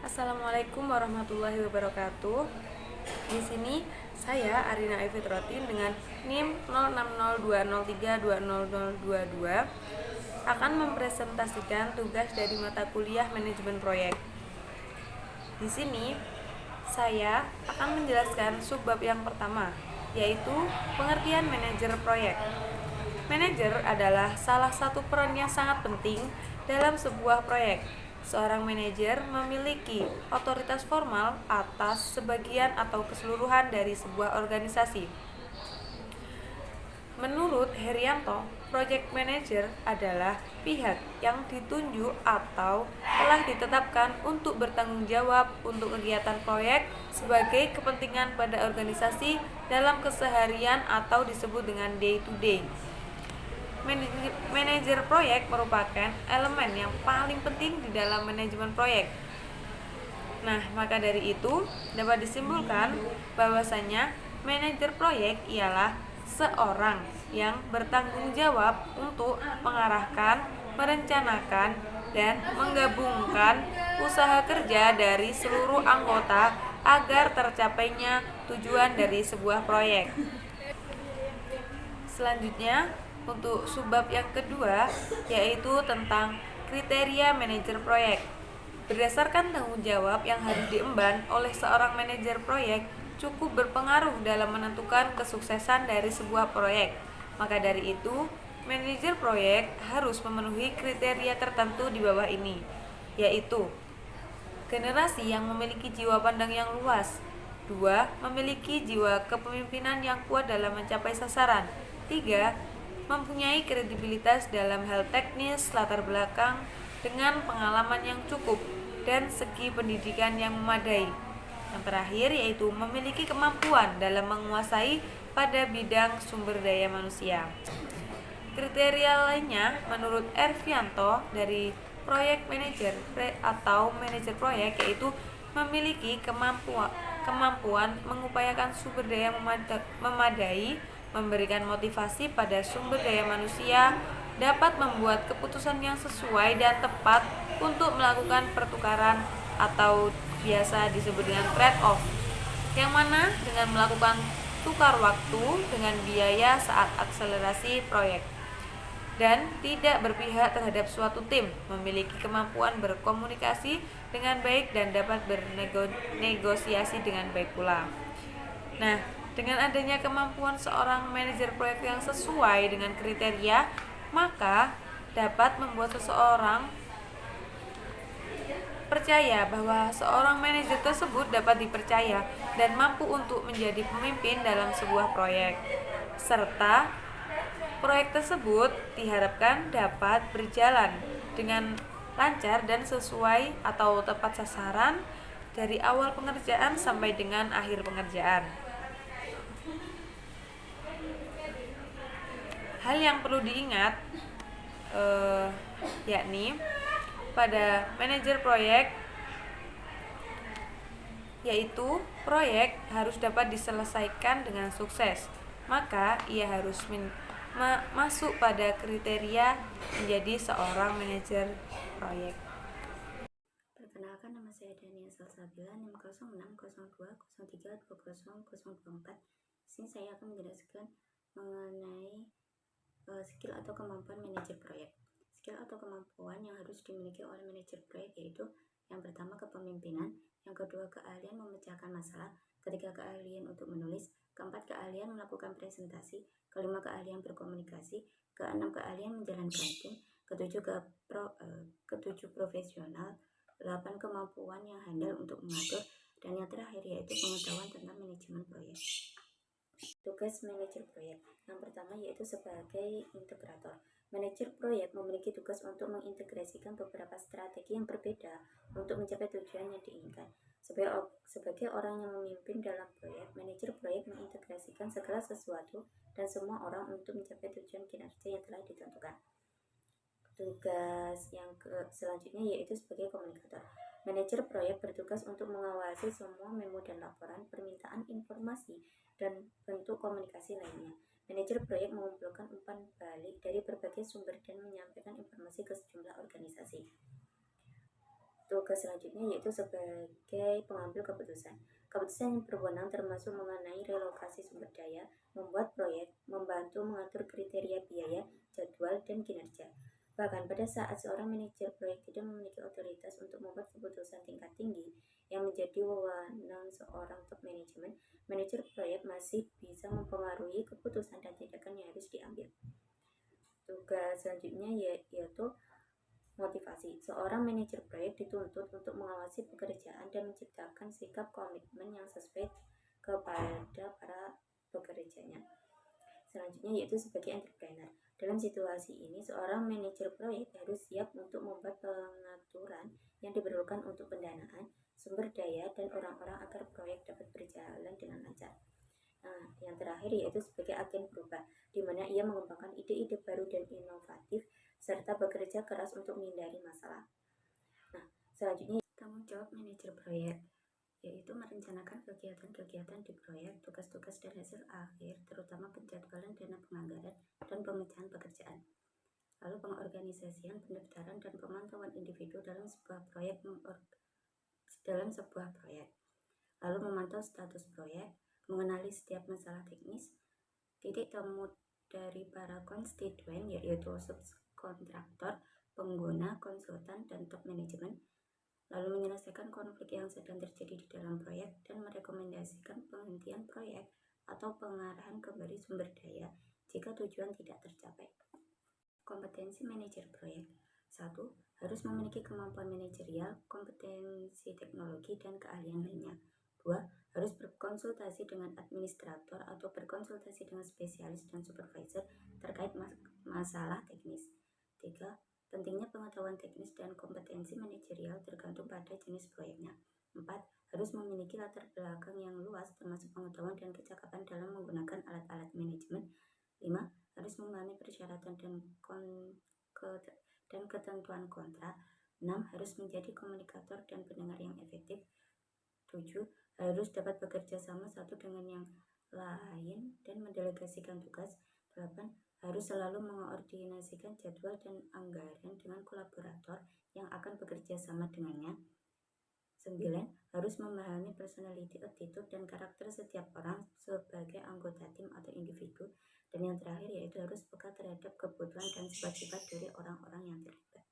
Assalamualaikum warahmatullahi wabarakatuh. Di sini saya Arina Efitrotin dengan NIM 0602032022 akan mempresentasikan tugas dari mata kuliah manajemen proyek. Di sini saya akan menjelaskan subbab yang pertama, yaitu pengertian manajer proyek. Manajer adalah salah satu peran yang sangat penting dalam sebuah proyek. Seorang manajer memiliki otoritas formal atas sebagian atau keseluruhan dari sebuah organisasi. Menurut Herianto, project manager adalah pihak yang ditunjuk atau telah ditetapkan untuk bertanggung jawab untuk kegiatan proyek sebagai kepentingan pada organisasi dalam keseharian atau disebut dengan day to day. Manajer proyek merupakan elemen yang paling penting di dalam manajemen proyek. Nah, maka dari itu dapat disimpulkan bahwasanya manajer proyek ialah seorang yang bertanggung jawab untuk mengarahkan, merencanakan, dan menggabungkan usaha kerja dari seluruh anggota agar tercapainya tujuan dari sebuah proyek. Selanjutnya, untuk subbab yang kedua, yaitu tentang kriteria manajer proyek. Berdasarkan tanggung jawab yang harus diemban oleh seorang manajer proyek cukup berpengaruh dalam menentukan kesuksesan dari sebuah proyek. Maka dari itu, manajer proyek harus memenuhi kriteria tertentu di bawah ini, yaitu generasi yang memiliki jiwa pandang yang luas. 2. Memiliki jiwa kepemimpinan yang kuat dalam mencapai sasaran. 3. Mempunyai kredibilitas dalam hal teknis, latar belakang, dengan pengalaman yang cukup, dan segi pendidikan yang memadai. Yang terakhir yaitu memiliki kemampuan dalam menguasai pada bidang sumber daya manusia. Kriteria lainnya menurut Ervianto dari proyek manajer atau manajer proyek yaitu memiliki kemampuan mengupayakan sumber daya memadai, memberikan motivasi pada sumber daya manusia, dapat membuat keputusan yang sesuai dan tepat untuk melakukan pertukaran atau biasa disebut dengan trade-off, yang mana dengan melakukan tukar waktu dengan biaya saat akselerasi proyek, dan tidak berpihak terhadap suatu tim, memiliki kemampuan berkomunikasi dengan baik dan dapat bernegosiasi dengan baik pula. Nah, dengan adanya kemampuan seorang manajer proyek yang sesuai dengan kriteria, maka dapat membuat seseorang percaya bahwa seorang manajer tersebut dapat dipercaya dan mampu untuk menjadi pemimpin dalam sebuah proyek, serta proyek tersebut diharapkan dapat berjalan dengan lancar dan sesuai atau tepat sasaran dari awal pengerjaan sampai dengan akhir pengerjaan. Hal yang perlu diingat yakni pada manajer proyek yaitu proyek harus dapat diselesaikan dengan sukses, maka ia harus masuk pada kriteria menjadi seorang manajer proyek. Perkenalkan, nama saya Dania Salsabila, NIM 060203202024. Di sini saya akan menjelaskan mengenai skill atau kemampuan manajer proyek. Skill atau kemampuan yang harus dimiliki oleh manajer proyek yaitu yang pertama kepemimpinan, yang kedua keahlian memecahkan masalah, ketiga keahlian untuk menulis, keempat keahlian melakukan presentasi, kelima keahlian berkomunikasi, keenam keahlian menjalankan tim, ketujuh profesional, 8 kemampuan yang handal untuk mengatur, dan yang terakhir yaitu pengetahuan tentang manajemen proyek. Tugas manajer proyek yang pertama yaitu sebagai integrator. Manajer proyek memiliki tugas untuk mengintegrasikan beberapa strategi yang berbeda untuk mencapai tujuan yang diinginkan. Sebagai orang yang memimpin dalam proyek, manajer proyek mengintegrasikan segala sesuatu dan semua orang untuk mencapai tujuan kinerja yang telah ditentukan. Tugas yang selanjutnya yaitu sebagai komunikator. Manajer proyek bertugas untuk mengawasi semua memo dan laporan, permintaan informasi, dan bentuk komunikasi lainnya. Manajer proyek mengumpulkan umpan balik dari berbagai sumber dan menyampaikan informasi ke sejumlah organisasi. Tugas selanjutnya yaitu sebagai pengambil keputusan. Keputusan yang berwenang termasuk mengenai relokasi sumber daya, membuat proyek, membantu mengatur kriteria biaya, jadwal, dan kinerja. Bahkan pada saat seorang manajer proyek tidak memiliki otoritas untuk membuat keputusan tingkat tinggi yang menjadi wewenang seorang top manajemen, manajer proyek masih bisa mempengaruhi keputusan dan tindakan yang harus diambil. Tugas selanjutnya yaitu motivasi. Seorang manajer proyek dituntut untuk mengawasi pekerjaan dan menciptakan sikap komitmen yang sesuai kepada para pekerjanya. Selanjutnya yaitu sebagai entrepreneur. Dalam situasi ini, seorang manajer proyek harus siap untuk membuat pengaturan yang diperlukan untuk pendanaan, sumber daya, dan orang-orang agar proyek dapat berjalan dengan lancar. Nah, yang terakhir yaitu sebagai agen berubah, di mana ia mengembangkan ide-ide baru dan inovatif, serta bekerja keras untuk menghindari masalah. Nah, selanjutnya tanggung jawab manajer proyek, yaitu merencanakan kegiatan-kegiatan di proyek, tugas-tugas dan hasil akhir, terutama penjadwalan dana penganggaran dan pemecahan pekerjaan. Lalu pengorganisasian, pendaftaran, dan pemantauan individu dalam sebuah proyek. Lalu memantau status proyek, mengenali setiap masalah teknis, titik temu dari para konstituen yaitu subkontraktor, pengguna, konsultan, dan top manajemen, lalu menyelesaikan konflik yang sedang terjadi di dalam proyek dan merekomendasikan penghentian proyek atau pengarahan kembali sumber daya jika tujuan tidak tercapai. Kompetensi manajer proyek. 1. Harus memiliki kemampuan manajerial, kompetensi teknologi, dan keahlian lainnya. 2. Harus berkonsultasi dengan administrator atau berkonsultasi dengan spesialis dan supervisor terkait masalah teknis. 3. Pentingnya pengetahuan teknis dan kompetensi manajerial tergantung pada jenis proyeknya. 4. Harus memiliki latar belakang yang luas termasuk pengetahuan dan kecakapan dalam menggunakan alat-alat manajemen. 5. Harus memahami persyaratan dan ketentuan kontrak. 6. Harus menjadi komunikator dan pendengar yang efektif. 7. Harus dapat bekerja sama satu dengan yang lain dan mendelegasikan tugas. 8. Harus selalu mengkoordinasikan jadwal dan anggaran dengan kolaborator yang akan bekerja sama dengannya. 9. Harus memahami personality, attitude, dan karakter setiap orang sebagai anggota tim atau individu. Dan yang terakhir yaitu harus peka terhadap kebutuhan dan sifat-sifat dari orang-orang yang terlibat.